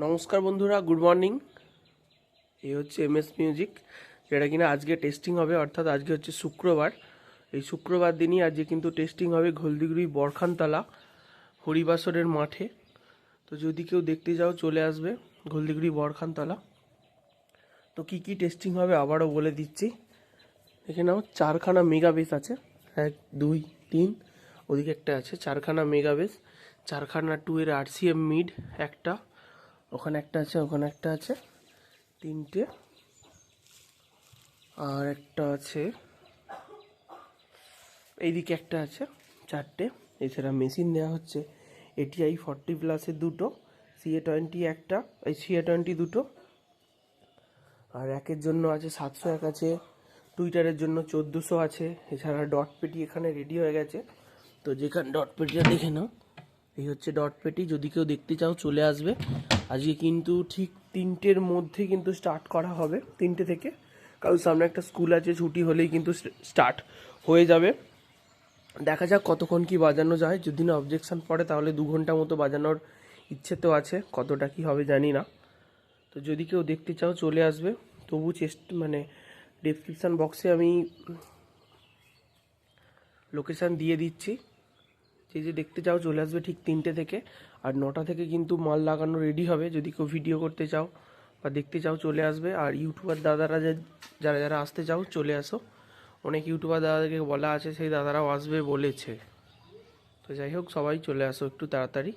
নমস্কার বন্ধুরা, good morning. এই হচ্ছে এমএস মিউজিক, যেটা কিনা আজকে টেস্টিং হবে, অর্থাৎ আজকে হচ্ছে শুক্রবার। এই শুক্রবার দিনই আজকে কিন্তু টেস্টিং হবে ঘোলদিগুড়ি বরখানতলা হরিবাসরের মাঠে। তো যদি কেউ দেখতে যাও চলে আসবে ঘোলদিগুড়ি বরখানতলা। তো কি কি টেস্টিং হবে আবারও বলে দিচ্ছি। এখানেও 4খানা মেগা বেস আছে, 1 2 3, ওদিকে একটা আছে 4খানা মেগা বেস, 4খানা 2 এর RCM মিড একটা, ওখানে একটা আছে, ওখানে একটা আছে, 3টে, আর একটা আছে এইদিকে একটা আছে, 4টে। এছাড়া মেশিন দেওয়া হচ্ছে ATI 40+ দুটো, CA20 একটা, এই CA20 দুটো, আর একের জন্য আছে 701 আছে, টুইটারের জন্য 1400 আছে। এছাড়া ডট পেটি এখানে রেডি হয়ে গেছে। তো যেখানে ডট পেটিটা দেখে নাও, এই হচ্ছে ডট পেটি। যদি কেউ দেখতে চাও চলে আসবে। আজকে কিন্তু ঠিক 3টের মধ্যে কিন্তু স্টার্ট করা হবে, 3টে থেকে, কারণ সামনে একটা স্কুল আছে, ছুটি হলেই কিন্তু স্টার্ট হয়ে যাবে। দেখা যাক কতক্ষণ কি বাজানো যায়। যদি না অবজেকশন পড়ে তাহলে 2 ঘন্টা মতো বাজানোর ইচ্ছে তো আছে, কতটা কি হবে জানি না। তো যদি কেউ দেখতে চাও চলে আসবে। তবু ডেসক্রিপশান বক্সে আমি লোকেশান দিয়ে দিচ্ছি। যে দেখতে চাও চলে আসবে ঠিক 3টে থেকে। আর 9টা থেকে কিন্তু মাল লাগানো রেডি হবে। যদি কেউ ভিডিও করতে চাও বা দেখতে চাও চলে আসবে। আর ইউটিউবার দাদারা যারা যারা আসতে চাও চলে আসো। অনেক ইউটিউবার দাদাদেরকে বলা আছে, সেই দাদারাও আসবে বলেছে। তো যাই হোক, সবাই চলে আসো একটু তাড়াতাড়ি।